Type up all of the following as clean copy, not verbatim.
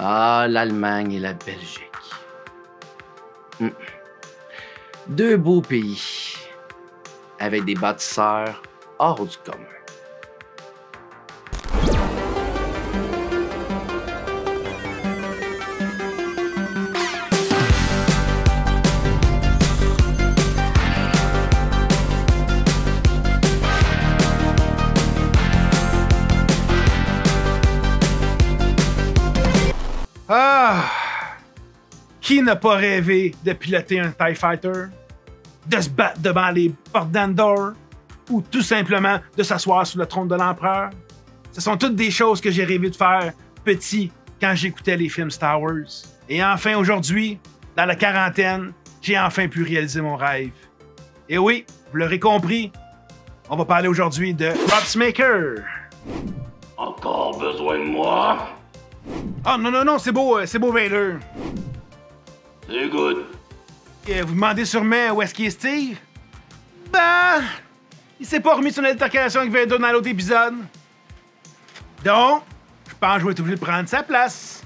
Ah, l'Allemagne et la Belgique. Deux beaux pays, avec des bâtisseurs hors du commun. Ah! Qui n'a pas rêvé de piloter un TIE Fighter? De se battre devant les portes d'Andorre? Ou tout simplement de s'asseoir sur le trône de l'empereur? Ce sont toutes des choses que j'ai rêvé de faire petit quand j'écoutais les films Star Wars. Et enfin aujourd'hui, dans la quarantaine, j'ai enfin pu réaliser mon rêve. Et oui, vous l'aurez compris, on va parler aujourd'hui de Props Maker. Encore besoin de moi? Oh non, c'est beau Vader. C'est good. Vous vous demandez sûrement où est-ce qu'il est Steve? Ben, il s'est pas remis son altercation avec Vader dans l'autre épisode. Donc, je pense que je vais être obligé de prendre sa place.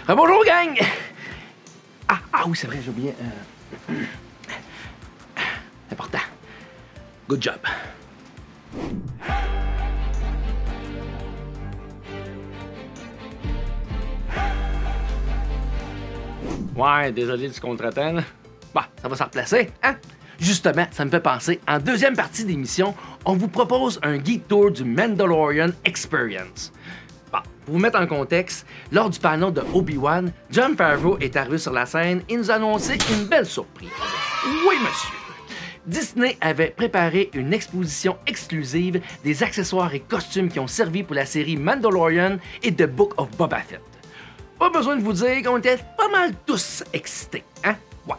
Bonjour, gang! Ah oui, c'est vrai, j'ai oublié. Important. Good job. Ouais, désolé du contretemps. Bah, ça va se replacer, hein? Justement, ça me fait penser, en deuxième partie d'émission, on vous propose un guide tour du Mandalorian Experience. Bon, pour vous mettre en contexte, lors du panel de Obi-Wan, Jon Favreau est arrivé sur la scène et nous a annoncé une belle surprise. Oui, monsieur! Disney avait préparé une exposition exclusive des accessoires et costumes qui ont servi pour la série Mandalorian et The Book of Boba Fett. Pas besoin de vous dire qu'on était pas mal tous excités, hein? Ouais.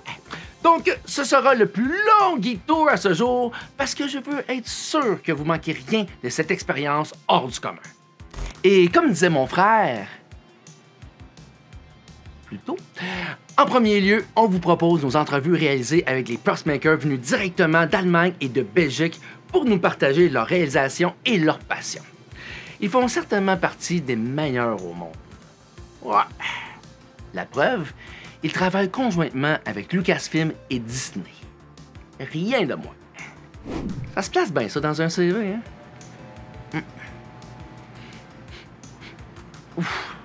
Donc, ce sera le plus long guide tour à ce jour parce que je veux être sûr que vous manquez rien de cette expérience hors du commun. Et comme disait mon frère, plutôt, en premier lieu, on vous propose nos entrevues réalisées avec les props makers venus directement d'Allemagne et de Belgique pour nous partager leurs réalisations et leur passion. Ils font certainement partie des meilleurs au monde. Ouais. La preuve, ils travaillent conjointement avec Lucasfilm et Disney. Rien de moins. Ça se place bien, ça, dans un CV, hein? Ouf.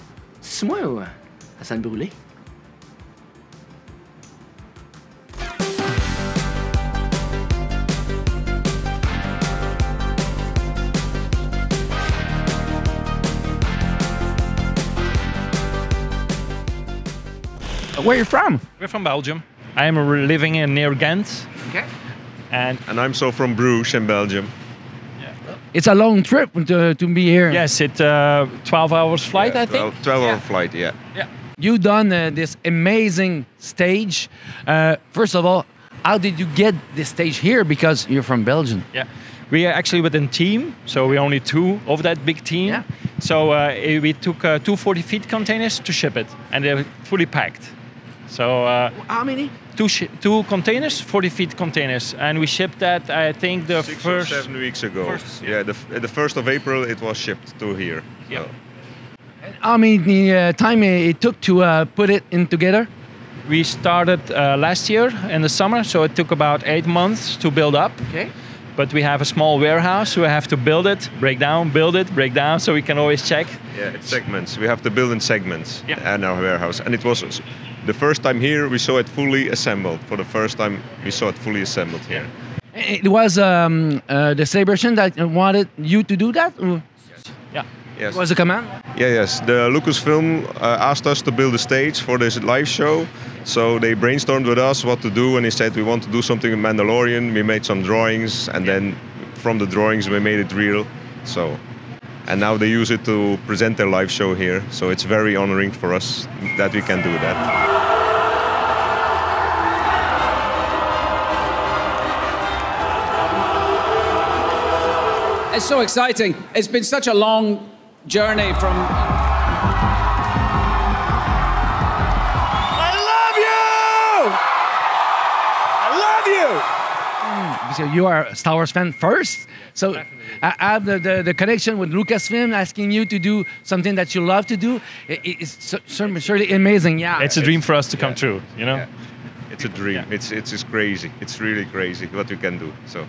C'est moi ou ça sent le brûlé? Where are you from? We're from Belgium. I'm living near Ghent. Okay. And I'm so from Bruges in Belgium. It's a long trip to be here. yes, it's 12 hours flight, Yeah, I think. 12-hour flight, yeah. Yeah. You've done this amazing stage. First of all, how did you get this stage here? Because you're from Belgium. Yeah. We are actually within team, so we're only two of that big team. Yeah. So we took two 40-feet containers to ship it, and they're fully packed. So How many? two containers, 40-feet containers, and we shipped that, I think, the 6 first... or 7 weeks ago. first- Yeah, the 1st of April it was shipped to here. Yeah. So. How many time it took to put it in together? We started last year in the summer, so it took about 8 months to build up. Okay. But we have a small warehouse, so we have to build it, break down, build it, break down, so we can always check. Yeah, it's segments. We have to build in segments Yeah. in our warehouse. And it was the first time here we saw it fully assembled. For the first time we saw it fully assembled here. It was the celebration that wanted you to do that? Or Yeah. Yes. was a command? Yes. The Lucasfilm asked us to build a stage for this live show. So they brainstormed with us what to do, and he said we want to do something in Mandalorian. We made some drawings, and then from the drawings we made it real. So, and now they use it to present their live show here. So it's very honoring for us that we can do that. It's so exciting. It's been such a long journey from... I love you! I love you! because you are a Star Wars fan first. So I have the connection with Lucasfilm asking you to do something that you love to do. It's surely amazing. Yeah. It's a dream for us to come true, you know? Yeah. It's a dream. It's just crazy. It's really crazy what you can do. So.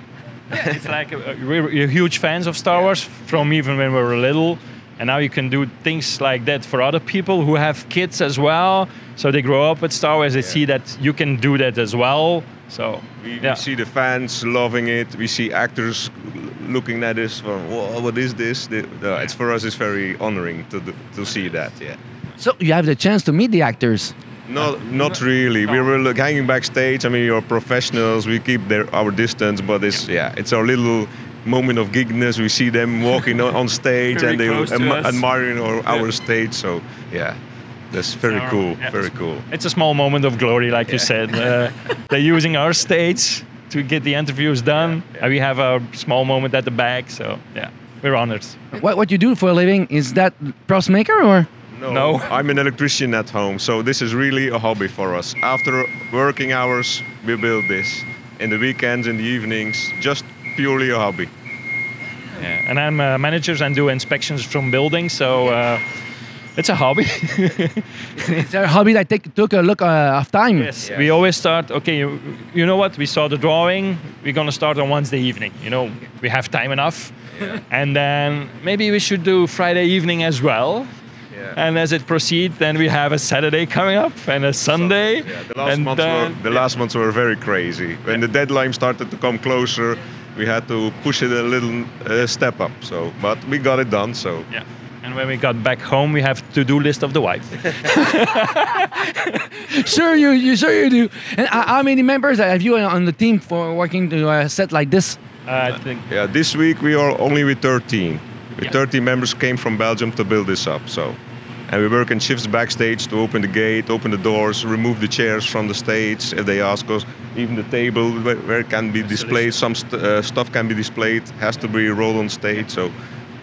It's like we're huge fans of Star Wars from even when we were little. And now you can do things like that for other people who have kids as well. So they grow up with Star Wars. They see that you can do that as well. So we see the fans loving it. We see actors looking at us. Whoa, what is this? It's for us. It's very honoring to see that. Yeah. So you have the chance to meet the actors. No, not really. We were hanging backstage. I mean, you're professionals. We keep our distance, but it's our little moment of geekness. We see them walking on stage and they admiring our stage. So yeah, that's very cool. Very cool. It's a small moment of glory, like you said. They're using our stage to get the interviews done. And we have a small moment at the back. So yeah, we're honored. What you do for a living, is that props maker or? No, I'm an electrician at home, so this is really a hobby for us. After working hours, we build this. In the weekends, in the evenings, just purely a hobby. Yeah, and I'm a manager and do inspections from buildings, so it's a hobby. It's a hobby that took a look of time. Yes, we always start, okay, you know what, we saw the drawing, we're going to start on Wednesday evening. You know, we have time enough. Yeah. And then maybe we should do Friday evening as well. And as it proceeds, then we have a Saturday coming up and a Sunday. The last months were very crazy. When the deadline started to come closer, we had to push it a little step up. So, but we got it done. So yeah. And when we got back home, we have to-do list of the wife. Sure you do. And how many members have you on the team for working to a set like this? I think. Yeah, this week we are only with 13. 30 members came from Belgium to build this up. So. And we work in shifts backstage to open the gate, open the doors, remove the chairs from the stage if they ask us. Even the table where it can be displayed, some stuff can be displayed, has to be rolled on stage. So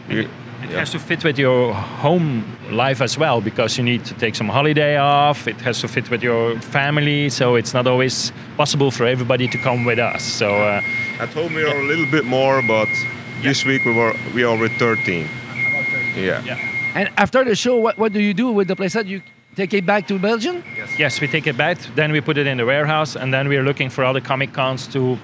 it has to fit with your home life as well, because you need to take some holiday off. It has to fit with your family, so it's not always possible for everybody to come with us. So at home we are a little bit more, but this week we are with 13. Yeah. And after the show, what do you do with the playset? You take it back to Belgium? Yes, we take it back. Then we put it in the warehouse, and then we are looking for other Comic Cons to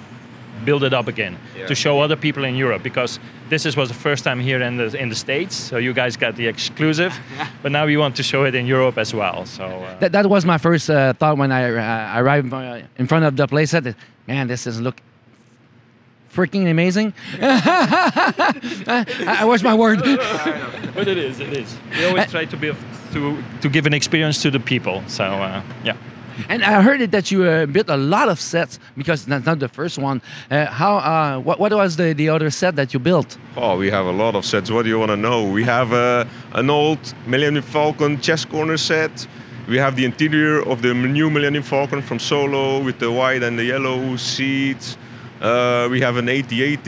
build it up again, to show other people in Europe, because this was the first time here in the States. So you guys got the exclusive, but now we want to show it in Europe as well. So that was my first thought when I arrived in front of the playset. Man, this is look freaking amazing. I watch my word. But it is. We always try to give an experience to the people. So yeah. And I heard that you built a lot of sets, because that's not the first one. What was the other set that you built? Oh, we have a lot of sets. What do you want to know? We have an old Millennium Falcon chest corner set. We have the interior of the new Millennium Falcon from Solo with the white and the yellow seats. We have an AT-AT.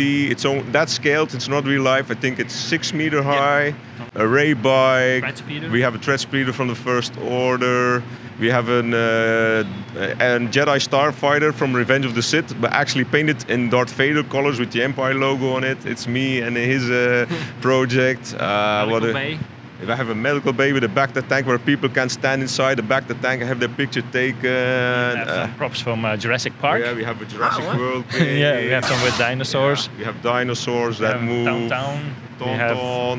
That's scaled. It's not real life. I think it's 6 meter high. A Ray bike. We have a Tread Speeder from the First Order. We have a Jedi Starfighter from Revenge of the Sith, but actually painted in Darth Vader colors with the Empire logo on it. It's me and his project. I have a medical bay with a Bacta tank where people can stand inside the Bacta tank and have their picture taken. We have some props from Jurassic Park. Yeah, we have a Jurassic World. Yeah, we have some with dinosaurs. Yeah, we have dinosaurs that move. Tauntaun.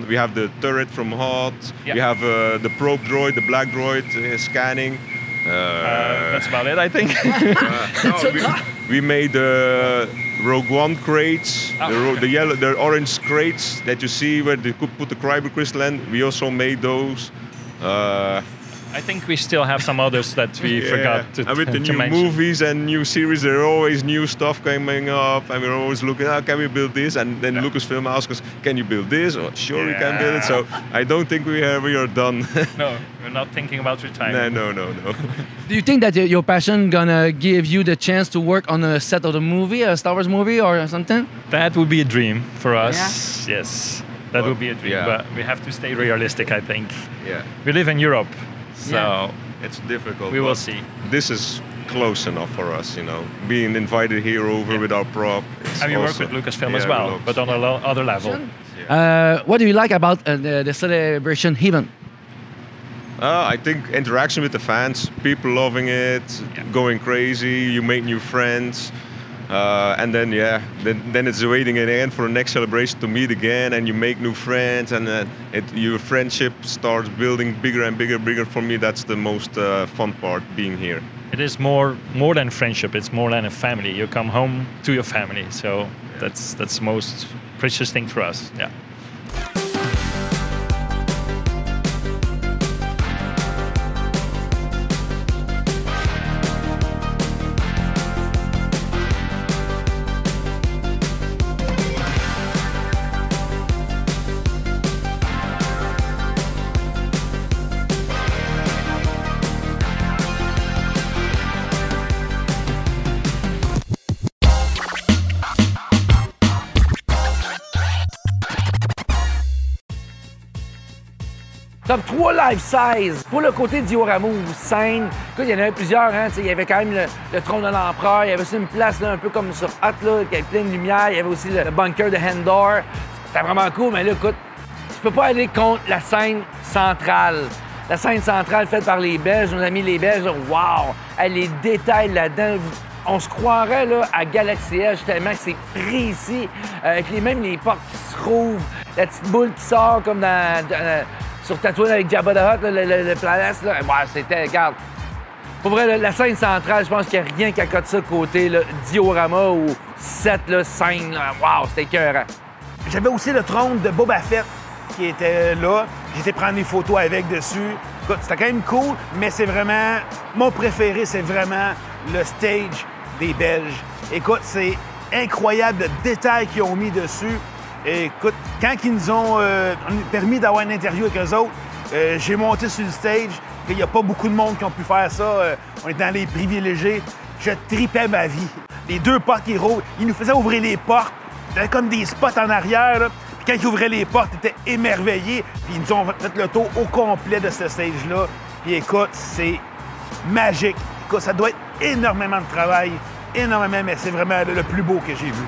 We have the turret from Hot. Yeah. We have the probe droid, the black droid scanning. That's about it, I think. We made Rogue One crates, the orange crates that you see where they could put the Kyber crystal in. We also made those. I think we still have some others that we forgot to mention. And with the new movies and new series, there are always new stuff coming up, and we're always looking, can we build this? And then Lucasfilm asks us, can you build this? Oh, sure, we can build it. So I don't think we are done. No, we're not thinking about retirement. No. Do you think that your passion gonna give you the chance to work on a set of the movie, a Star Wars movie or something? That would be a dream for us. Yeah. Yes, that would be a dream. But we have to stay realistic, I think. Yeah. We live in Europe. So it's difficult. We will see. This is close enough for us, Being invited here over with our prop. Have you worked with Lucasfilm as well, but on other level? What do you like about the celebration event? I think interaction with the fans, people loving it, going crazy, you make new friends. And then it's waiting at the end for the next celebration to meet again, and you make new friends, and your friendship starts building bigger and bigger. For me, that's the most fun part, being here. It is more than friendship. It's more than a family. You come home to your family, so that's the most precious thing for us. Yeah. Top 3 life size. Pour le côté diorama ou scène, écoute, il y en avait plusieurs. Hein? Il y avait quand même le trône de l'empereur. Il y avait aussi une place là, un peu comme sur Hot, là, qui avait plein de lumière. Il y avait aussi le bunker de Endor. C'était vraiment cool, mais là, écoute, tu peux pas aller contre la scène centrale. La scène centrale faite par les Belges, nos amis les Belges, wow! Les détails là-dedans, on se croirait là, à Galaxy Edge tellement que c'est précis. Même les portes qui se rouvrent, la petite boule qui sort comme sur Tatooine avec Jabba the Hutt, le palace, là. Ouais, c'était, regarde. Pour vrai, la scène centrale, je pense qu'il n'y a rien qu'à côté ça côté là, diorama ou set, là, scène. Là. Wow, c'était écœurant. J'avais aussi le trône de Boba Fett qui était là. J'étais prendre des photos avec dessus. Écoute, c'était quand même cool, mais c'est vraiment... Mon préféré, c'est vraiment le stage des Belges. Écoute, c'est incroyable le détail qu'ils ont mis dessus. Écoute, quand ils nous ont permis d'avoir une interview avec eux autres, j'ai monté sur le stage. Il n'y a pas beaucoup de monde qui ont pu faire ça. On est dans les privilégiés. Je tripais ma vie. Les deux portes qui roulent, ils nous faisaient ouvrir les portes. Il y avait comme des spots en arrière. Là. Puis quand ils ouvraient les portes, ils étaient émerveillés. Puis ils nous ont fait le tour au complet de ce stage-là. Puis écoute, c'est magique. Écoute, ça doit être énormément de travail. Énormément, mais c'est vraiment le plus beau que j'ai vu.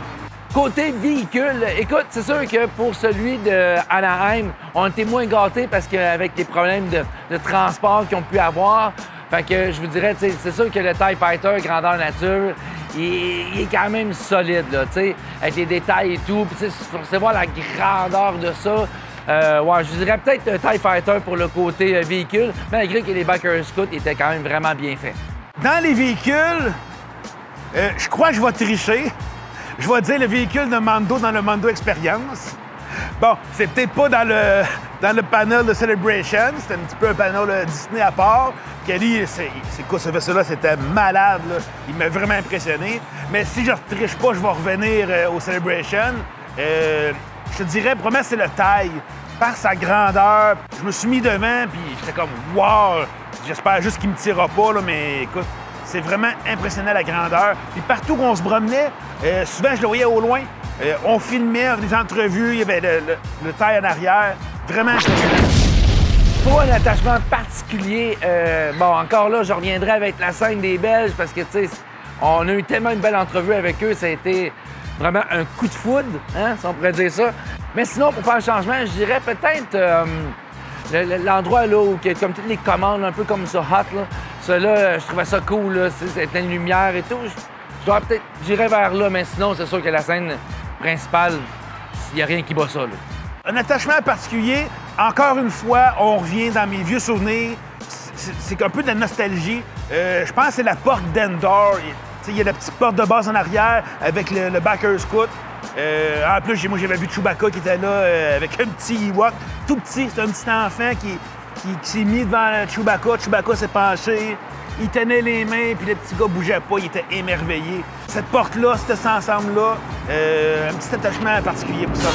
Côté véhicule, écoute, c'est sûr que pour celui de Anaheim, on était moins gâtés parce qu'avec les problèmes de transport qu'ils ont pu avoir, fait que je vous dirais, c'est sûr que le TIE Fighter grandeur nature, il est quand même solide, là, avec les détails et tout. Puis, c'est voir la grandeur de ça. Ouais, je vous dirais peut-être un TIE Fighter pour le côté véhicule, malgré que les Backer Scouts étaient quand même vraiment bien faits. Dans les véhicules, je crois que je vais tricher. Je vais dire le véhicule de Mando dans le Mando Experience. Bon, c'est peut-être pas dans le panel de Celebration, c'est un petit peu un panel Disney à part. Kelly, c'est quoi ce vaisseau-là? C'était malade, là. Il m'a vraiment impressionné. Mais si je ne triche pas, je vais revenir au Celebration. Je te dirais, probablement, c'est le taille. Par sa grandeur, je me suis mis devant, puis j'étais comme « wow! » J'espère juste qu'il me tirera pas, là, mais écoute, c'est vraiment impressionnant la grandeur. Puis partout où on se promenait, souvent je le voyais au loin. On filmait des entrevues, il y avait le taille en arrière. Vraiment impressionnant. Pour un attachement particulier, bon, encore là, je reviendrai avec la scène des Belges parce que, tu sais, on a eu tellement une belle entrevue avec eux, ça a été vraiment un coup de foudre, hein, si on pourrait dire ça. Mais sinon, pour faire un changement, je dirais peut-être l'endroit là où il y a comme toutes les commandes, un peu comme ça, hot, là. Ça, là, je trouvais ça cool, là, c'est plein de lumière et tout. Je dois peut-être, j'irais vers là, mais sinon, c'est sûr que la scène principale, il n'y a rien qui bat ça, là. Un attachement particulier, encore une fois, on revient dans mes vieux souvenirs. C'est un peu de la nostalgie. Je pense que c'est la porte d'Endor. Il y a la petite porte de base en arrière avec le Backer Scout. En plus, moi, j'avais vu Chewbacca qui était là avec un petit Ewok, tout petit. C'est un petit enfant qui s'est mis devant Chewbacca. Chewbacca s'est penché. Il tenait les mains, puis le petit gars bougeait pas. Il était émerveillé. Cette porte-là, cet ensemble-là, un petit attachement particulier pour ça.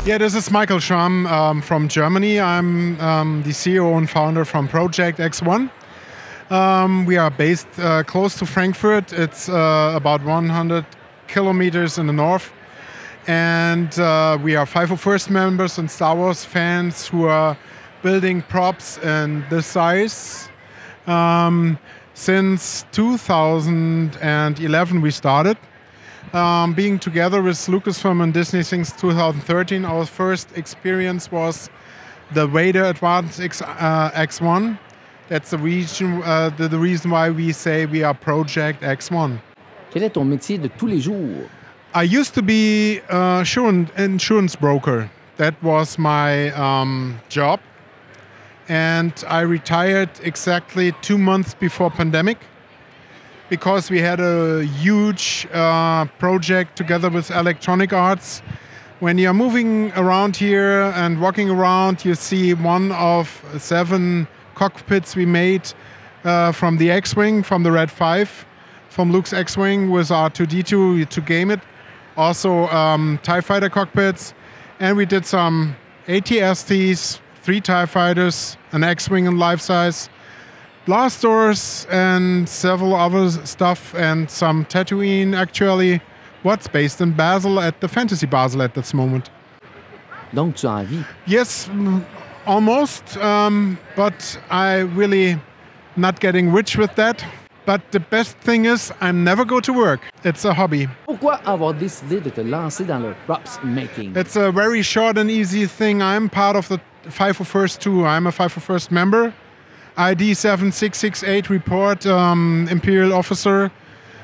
Yeah, this is Michael Schramm from Germany. I'm the CEO and founder from Project X1. We are based close to Frankfurt. It's about 100 kilometers in the north. And we are 501st members and Star Wars fans who are building props in this size. Since 2011 we started. Being together with Lucasfilm and Disney since 2013, our first experience was the Vader Advance X1. That's the reason why we say we are Project X1. Quel est ton métier de tous les jours? I used to be insurance broker. That was my job. And I retired exactly 2 months before pandemic, because we had a huge project together with Electronic Arts. When you're moving around here and walking around, you see one of 7 cockpits we made from the X-Wing, from the Red 5, from Luke's X-Wing with R2-D2 to game it. Also TIE Fighter cockpits. And we did some AT-STs, 3 TIE Fighters, an X-Wing in life size, blast doors and several other stuff, and some Tatooine actually, what's based in Basel at the Fantasy Basel at this moment. Donc tu as envie? Yes, almost, but I really not getting rich with that. But the best thing is I never go to work. It's a hobby. Pourquoi avoir décidé de te lancer dans le props making? It's a very short and easy thing. I'm part of the 501st too. I'm a 501st member. ID 7668 report, Imperial officer,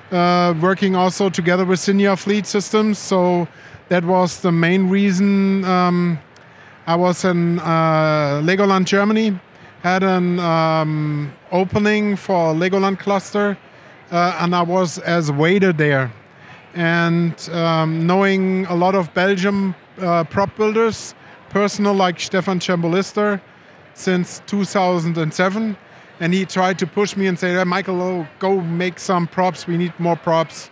working also together with Senior Fleet Systems. So that was the main reason. I was in Legoland, Germany, had an opening for Legoland cluster, and I was as waiter there. And knowing a lot of Belgium prop builders, personal like Stefan Chambolister, since 2007, and he tried to push me and say, hey, Michael, go make some props, we need more props.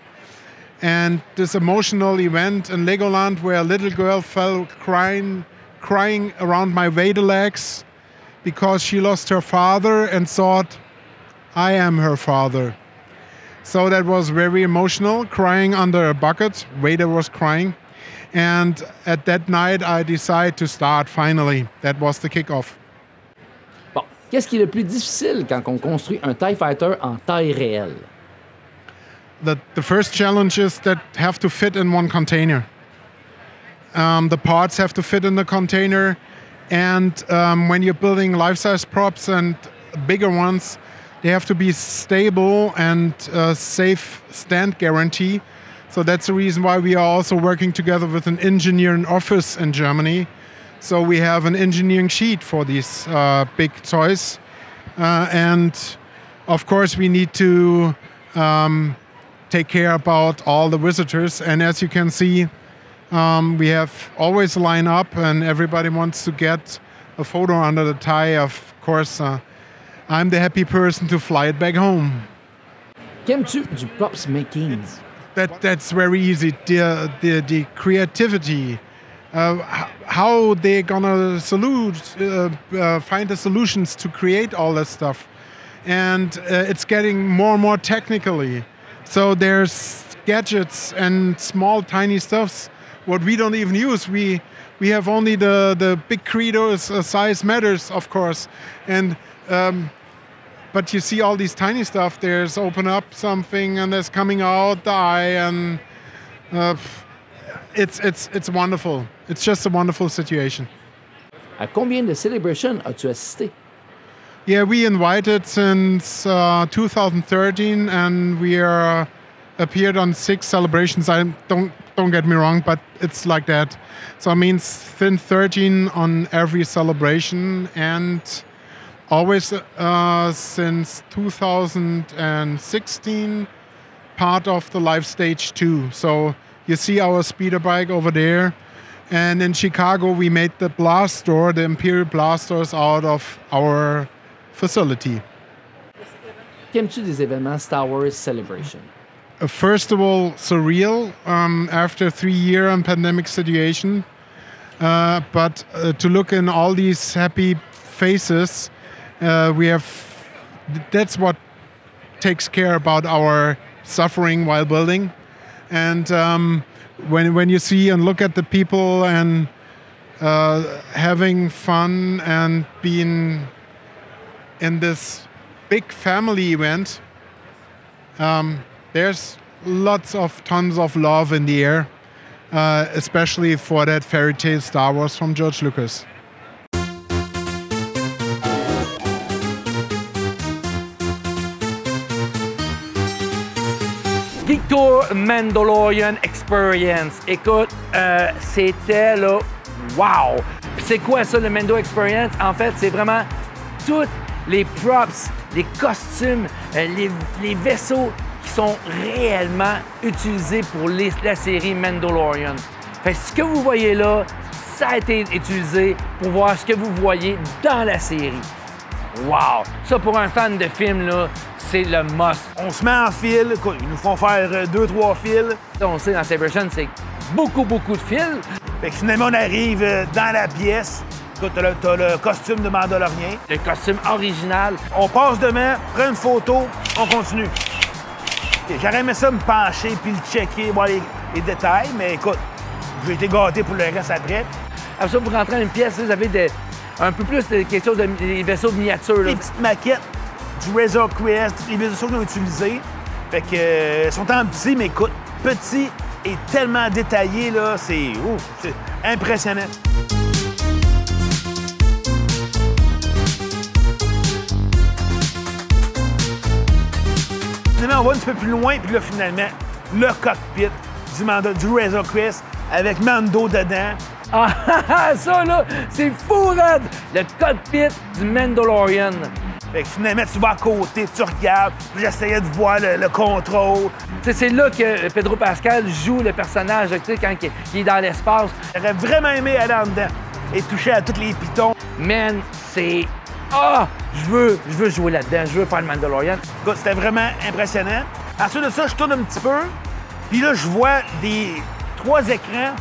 And this emotional event in Legoland where a little girl fell crying around my Vader legs because she lost her father and thought, I am her father. So that was very emotional, crying under a bucket. Vader was crying. And at that night, I decided to start finally. That was the kickoff. Bon, qu'est-ce qui est le plus difficile quand on construit un TIE Fighter en taille réelle? The first challenges that have to fit in one container. The parts have to fit in the container. And when you're building life-size props and bigger ones, they have to be stable and safe stand guarantee. So that's the reason why we are also working together with an engineering office in Germany. So we have an engineering sheet for these big toys. And of course we need to take care about all the visitors. And as you can see, we have always a line up and everybody wants to get a photo under the tie. Of course, I'm the happy person to fly it back home. Qu'aimes-tu du props making? That's very easy. The creativity, how they're gonna find the solutions to create all that stuff, and it's getting more and more technically. So there's gadgets and small tiny stuffs what we don't even use. We have only the big credos. Size matters, of course, and. But you see all these tiny stuff. There's open up something and there's coming out the eye, and it's wonderful. It's just a wonderful situation. À combien de celebrations as-tu assisté? Yeah, we invited since 2013, and we are appeared on 6 celebrations. I don't get me wrong, but it's like that. So it means 13 on every celebration, and always since 2016, part of the live stage 2. So you see our speeder bike over there. And in Chicago, we made the blast door, the Imperial blast doors, out of our facility. Qu'aimes-tu des événements Star Wars Celebration? First of all, surreal. After 3 year pandemic situation, but to look in all these happy faces, that's what takes care about our suffering while building. And when you see and look at the people and having fun and being in this big family event, there's tons of love in the air, especially for that fairy tale Star Wars from George Lucas. Geek Tour Mandalorian Experience. Écoute, c'était là, wow! Puis c'est quoi ça, le Mando Experience? En fait, c'est vraiment toutes les props, les costumes, les vaisseaux qui sont réellement utilisés pour la série Mandalorian. Fait que ce que vous voyez là, ça a été utilisé pour voir ce que vous voyez dans la série. Wow! Ça, pour un fan de film, là, c'est le must. On se met en fil, écoute, ils nous font faire 2-3 fils. On sait, dans Celebration, c'est beaucoup de fils. Fait que finalement, on arrive dans la pièce. Écoute, t'as le costume de Mandalorien. Le costume original. On passe demain, prend une photo, on continue. J'aurais aimé ça me pencher puis le checker, voir les détails, mais écoute, j'ai été gâté pour le reste après. Après ça, pour rentrer dans une pièce, vous avez un peu plus de quelque chose des vaisseaux miniatures. Des petites maquettes du Razor Crest, les vaisseaux qu'ils ont utilisés. Fait que, ils sont en petits, mais écoute, petits et tellement détaillés, là, c'est impressionnant. Finalement, on va un petit peu plus loin, puis là, finalement, le cockpit du Razor Crest avec Mando dedans. Ah, ça, là, c'est fou, raide! Le cockpit du Mandalorian. Fait que finalement, tu vas à côté, tu regardes, puis j'essayais de voir le contrôle. C'est là que Pedro Pascal joue le personnage, tu sais, quand il est dans l'espace. J'aurais vraiment aimé aller en dedans et toucher à tous les pitons. Man, c'est... Ah! Je veux jouer là-dedans, je veux faire le Mandalorian. Écoute, c'était vraiment impressionnant. Ensuite de ça, je tourne un petit peu, puis là, je vois 3 écrans.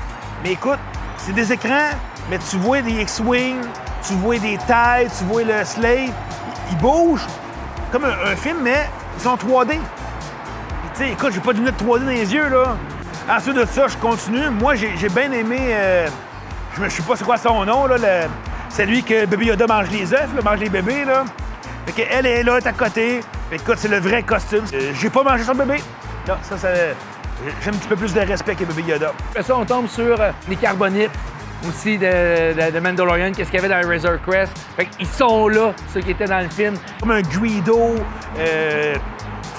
Mais écoute, c'est des écrans, mais tu vois des X-Wing, tu vois des TIE, tu vois le Slave. Ils bougent comme un film, mais ils sont 3D. Tu sais, écoute, j'ai pas de lunettes 3D dans les yeux, là. Ensuite de ça, je continue. Moi, j'ai bien aimé... je sais pas c'est quoi son nom, là. C'est lui que Bébé Yoda mange les œufs, mange les bébés, là. Fait qu'elle est là, elle est à côté. Fait que, écoute, c'est le vrai costume. J'ai pas mangé son bébé. Là, ça j'ai un petit peu plus de respect que Bébé Yoda. Après ça, on tombe sur les carbonites aussi de Mandalorian, qu'est-ce qu'il y avait dans le Razor Crest. Fait qu'ils sont là, ceux qui étaient dans le film. Comme un Greedo,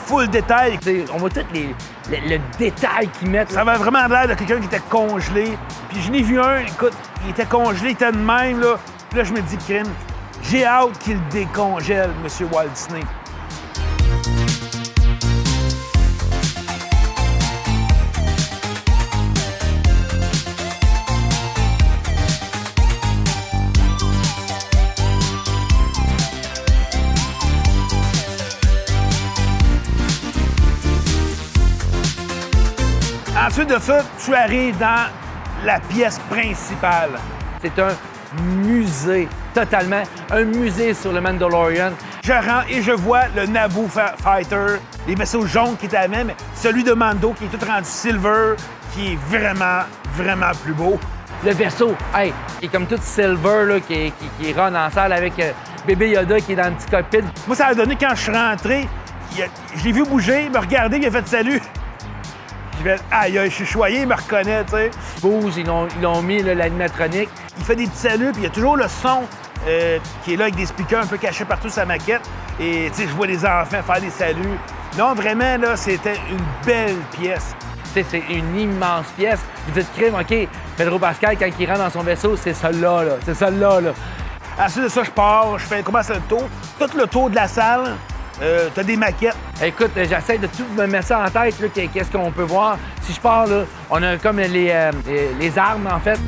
full détail. On voit tout le détail qu'ils mettent. Ça avait vraiment l'air de quelqu'un qui était congelé. Puis je n'ai vu un, écoute, il était congelé, il était de même, là. Puis là, je me dis, crime, j'ai hâte qu'il décongèle, M. Walt Disney. Ensuite de ça, tu arrives dans la pièce principale. C'est un musée, totalement. Un musée sur le Mandalorian. Je rentre et je vois le Naboo Fighter, les vaisseaux jaunes qui étaient avant, mais celui de Mando qui est tout rendu silver, qui est vraiment, vraiment plus beau. Le vaisseau, hey, qui est comme tout silver, là, qui run en salle avec Bébé Yoda qui est dans le petit cockpit. Moi, ça a donné quand je suis rentré, je l'ai vu bouger, il m'a regardé, il a fait salut. Je vais, aïe, je suis choyé, il me reconnaît, tu sais. Bouge, ils l'ont mis, l'animatronique. Il fait des petits saluts, puis il y a toujours le son qui est là avec des speakers un peu cachés partout sur sa maquette. Et, tu sais, je vois les enfants faire des saluts. Non, vraiment, là, c'était une belle pièce. Tu sais, c'est une immense pièce. Vous dites, crime, OK, Pedro Pascal, quand il rentre dans son vaisseau, c'est celle-là, là. C'est celle-là, là. Ensuite de ça, je pars, je commence le tour. Tout le tour de la salle. T'as des maquettes. Écoute, j'essaie de tout me mettre ça en tête, là, qu'est-ce qu'on peut voir. Si je pars, là, on a comme les armes, en fait.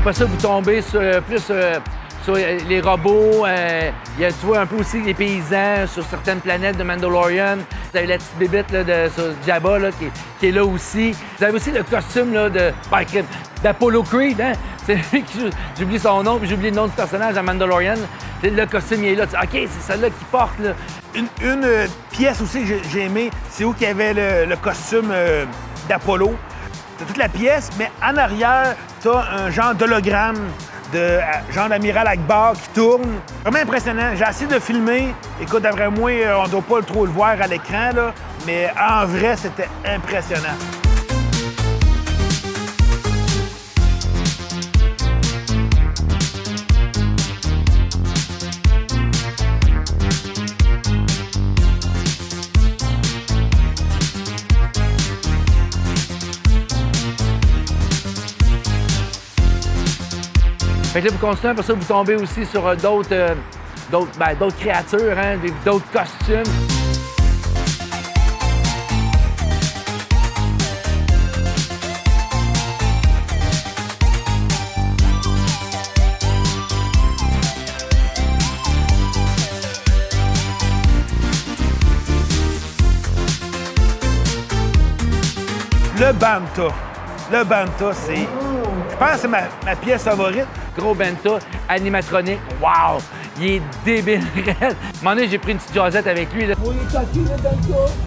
Après ça, vous tombez sur, plus sur les robots. Il y a, tu vois, un peu aussi les paysans sur certaines planètes de Mandalorian. Vous avez la petite bébête là, sur Jabba là, qui est là aussi. Vous avez aussi le costume là, d'Apollo Creed. Hein? C'est lui qui... J'oublie son nom, puis j'oublie le nom du personnage dans Mandalorian. Le costume, il est là. OK, c'est celle-là qui porte. Là. Une pièce aussi que j'ai aimée, c'est où il y avait le costume d'Apollo. T'as toute la pièce, mais en arrière, t'as un genre d'hologramme de genre d'Amiral Akbar qui tourne. Vraiment impressionnant. J'ai essayé de filmer. Écoute, d'après moi, on doit pas trop le voir à l'écran, là, mais en vrai, c'était impressionnant. Fait que là, vous continuez, après ça, vous tombez aussi sur d'autres créatures, hein, d'autres costumes. Le Banta. Le Banta, c'est... Je pense que c'est ma pièce favorite. Gros Banta, animatronique, wow! Il est débile, raide. À un moment donné, j'ai pris une petite jasette avec lui. Là. Oh, il est taqué, le Banta!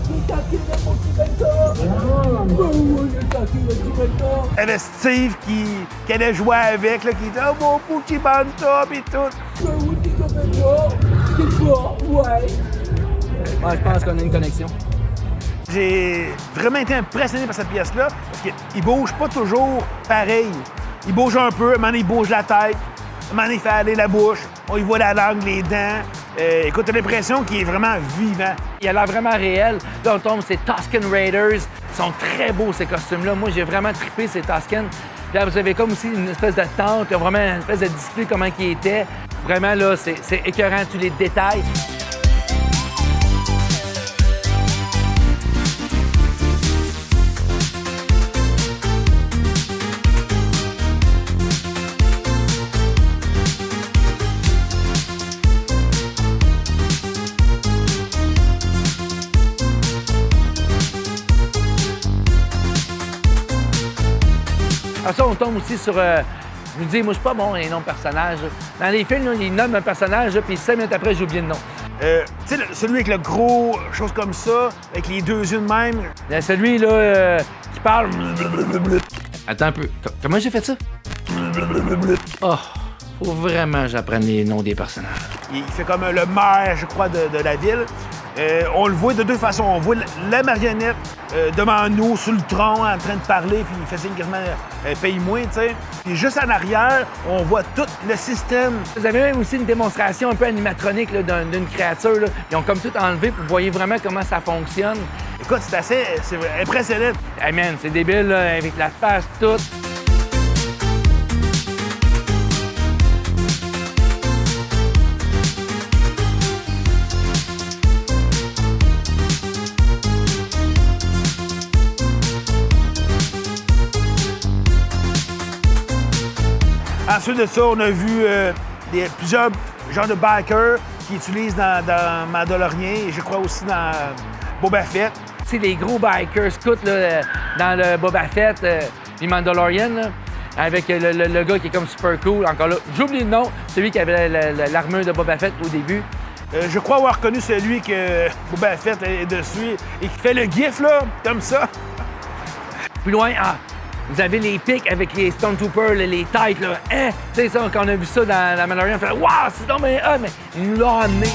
Il est taqué, mon petit Banta! Oh, il est taqué, le petit Banta! Il y avait Steve qui allait jouer avec, là, qui disait « Oh, mon petit Banta! » pis tout. Oui, petit Banta! C'est quoi? Ouais! Ouais, je pense qu'on a une connexion. J'ai vraiment été impressionné par cette pièce-là, parce qu'il bouge pas toujours pareil. Il bouge un peu, à un moment donné, il bouge la tête, à un moment donné, il fait aller la bouche, on y voit la langue, les dents. Écoute, t'as l'impression qu'il est vraiment vivant. Il a l'air vraiment réel. Là, on tombe, c'est Tusken Raiders. Ils sont très beaux, ces costumes-là. Moi, j'ai vraiment trippé ces Tusken. Là, vous avez comme aussi une espèce de tente, il y a vraiment une espèce de display, comment il était. Vraiment, là, c'est écœurant, tous les détails. Après ça, on tombe aussi sur... je me dis, moi, je suis pas bon, les noms de personnages. Dans les films, là, ils nomment un personnage, là, puis 5 minutes après, j'ai oublié le nom. Tu sais, celui avec le gros, chose comme ça, avec les deux yeux de même. Celui, là, qui parle... Attends un peu. Comment j'ai fait ça? Oh, faut vraiment que j'apprenne les noms des personnages. Il fait comme le maire, je crois, de la ville. On le voit de deux façons. On voit la marionnette devant nous, sur le tronc, en train de parler, puis il fait signe quasiment paye-moi, tu sais. Puis juste en arrière, on voit tout le système. Vous avez même aussi une démonstration un peu animatronique d'une créature. Là. Ils ont comme tout enlevé pour vous voyez vraiment comment ça fonctionne. Écoute, c'est impressionnant. Hey man, c'est débile, là, avec la face, tout. Ensuite de ça, on a vu plusieurs genres de bikers qui utilisent dans Mandalorian et je crois aussi dans Boba Fett. C'est les gros bikers scouts là, dans le Boba Fett, les Mandalorian, là, avec le gars qui est comme super cool. Encore là, j'oublie le nom, celui qui avait l'armure de Boba Fett au début. Je crois avoir reconnu celui que Boba Fett est dessus et qui fait le gif, là, comme ça. Plus loin, vous avez les pics avec les Stormtroopers, les têtes, là. Hein? Tu sais, ça, quand on a vu ça dans la Mandalorian, on fait « Waouh, c'est donc bien hot! » Mais ils nous l'ont amené.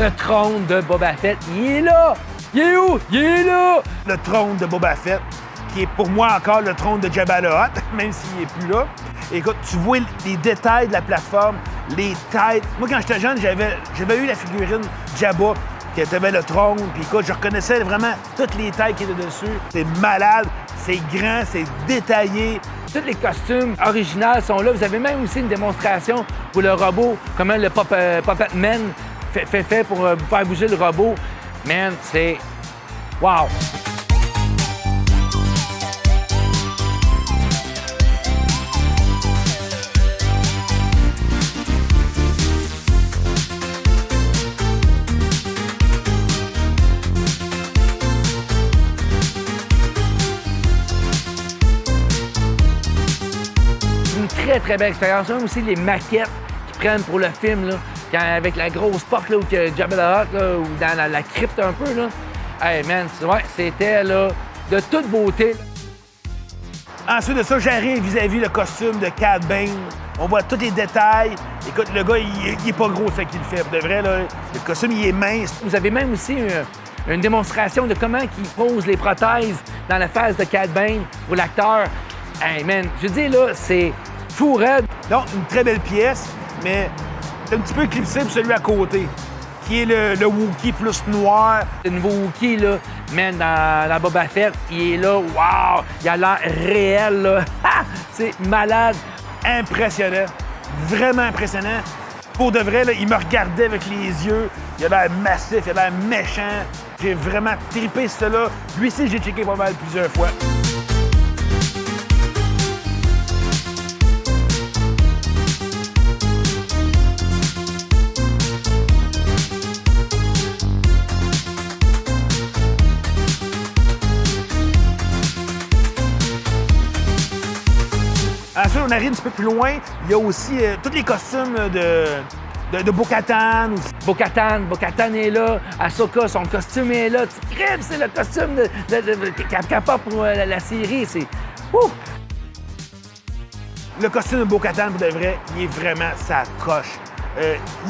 Le trône de Boba Fett, il est là! Il est où? Il est là! Le trône de Boba Fett. qui est pour moi encore le trône de Jabba the Hutt, même s'il n'est plus là. Écoute, tu vois les détails de la plateforme, les têtes. Moi, quand j'étais jeune, j'avais eu la figurine Jabba qui avait le trône. Puis écoute, je reconnaissais vraiment toutes les tailles qui étaient dessus. C'est malade, c'est grand, c'est détaillé. Tous les costumes originaux sont là. Vous avez même aussi une démonstration pour le robot, comment le Puppet Man fait pour faire bouger le robot. Man, c'est... Wow! Très belle expérience. Même aussi les maquettes qu'ils prennent pour le film, là, avec la grosse porte, là, où Jabba the Hutt, là, ou dans la crypte un peu. Là. Hey man, ouais, c'était là, de toute beauté. Ensuite de ça, j'arrive vis-à-vis le costume de Cad Bane. On voit tous les détails. Écoute, le gars, il est pas gros, ce qu'il fait. De vrai, là, le costume, il est mince. Vous avez même aussi une démonstration de comment il pose les prothèses dans la face de Cad Bane pour l'acteur. Hey man, je dis là, c'est fou raide. Donc, une très belle pièce, mais c'est un petit peu éclipsé pour celui à côté, qui est le Wookiee plus noir. Le nouveau Wookiee, là, man, dans Boba Fett, il est là, wow! Il a l'air réel, là. C'est malade. Impressionnant. Vraiment impressionnant. Pour de vrai, là, il me regardait avec les yeux. Il a l'air massif, il a l'air méchant. J'ai vraiment trippé cela. Lui aussi, j'ai checké pas mal plusieurs fois. Ensuite, on arrive un petit peu plus loin. Il y a aussi tous les costumes de Bo-Katan. Bo-Katan est là. Ahsoka, son costume est là. Tu crèves, c'est le costume qu'elle porte pour la série. C'est... Ouh! Le costume de Bo-Katan, pour de vrai, il est vraiment sa coche.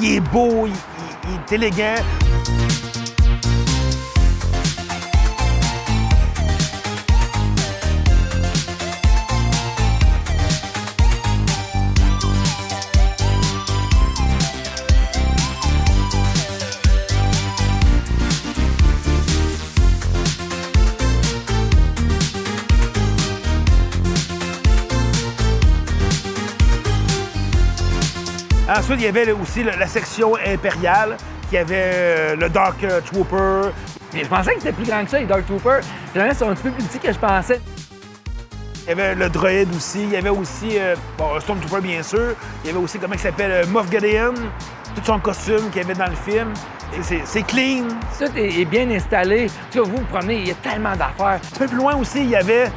Il est beau, il est élégant. Ensuite, il y avait aussi la section impériale, qui avait le Dark Trooper. Mais je pensais que c'était plus grand que ça, les Dark Troopers. Finalement, ils sont un petit peu plus petits que je pensais. Il y avait le droïde aussi. Il y avait aussi, un Stormtrooper, bien sûr. Il y avait aussi, comment il s'appelle, Moff Gideon. Tout son costume qu'il y avait dans le film. C'est clean. Tout est bien installé. Tu vois, vous promenez, il y a tellement d'affaires. Un peu plus loin aussi, il y avait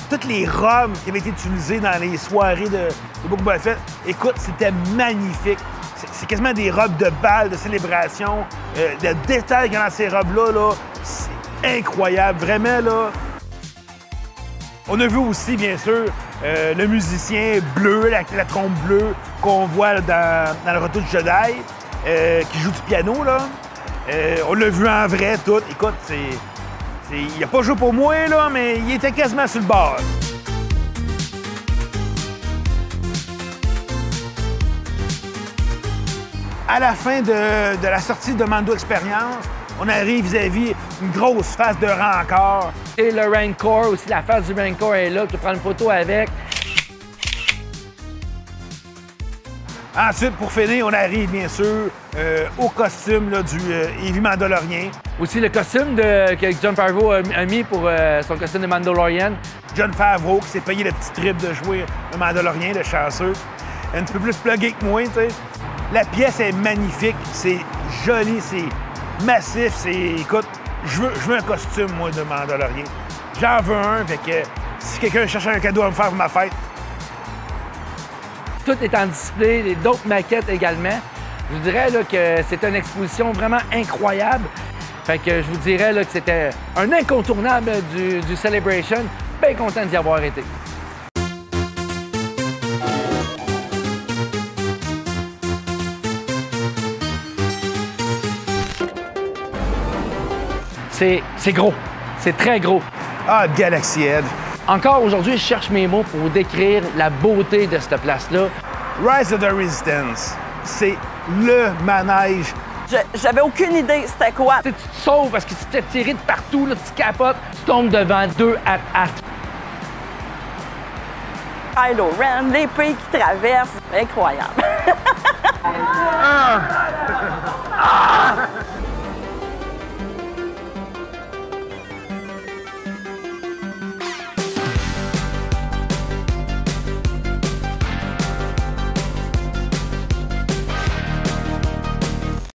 toutes les robes qui avaient été utilisées dans les soirées de Boba Fett. Écoute, c'était magnifique. C'est quasiment des robes de bal, de célébration. Le détail qu'il y a dans ces robes-là, là, c'est incroyable. Vraiment, là. On a vu aussi, bien sûr, le musicien bleu, la trompe bleue qu'on voit là, dans le Retour du Jedi, qui joue du piano, là. On l'a vu en vrai, tout. Écoute, il n'a pas joué pour moi, là, mais il était quasiment sur le bord. À la fin de la sortie de Mando Experience, on arrive vis-à-vis une grosse face de Rancor. Et le Rancor aussi, la face du Rancor est là, tu prends une photo avec. Ensuite, pour finir, on arrive bien sûr au costume là, du Heavy Mandalorian. Aussi le costume que Jon Favreau a mis pour son costume de Mandalorian. Jon Favreau qui s'est payé le petit trip de jouer le Mandalorian, le chanceux. Un petit peu plus plugué que moi, tu sais. La pièce est magnifique, c'est joli, c'est massif, écoute, je veux un costume, moi, de Mandalorian. J'en veux un, fait que si quelqu'un cherche un cadeau à me faire pour ma fête. Tout est en display, d'autres maquettes également. Je vous dirais là, que c'est une exposition vraiment incroyable. Fait que je vous dirais là, que c'était un incontournable du Celebration. Bien content d'y avoir été. C'est gros, c'est très gros. Ah, Galaxy Edge. Encore aujourd'hui, je cherche mes mots pour vous décrire la beauté de cette place-là. Rise of the Resistance, c'est le manège. J'avais aucune idée c'était quoi. Tu te sauves parce que tu t'es tiré de partout, là, tu capotes, tu tombes devant 2 at-at. Kylo Ren, l'épée qui traverse, incroyable.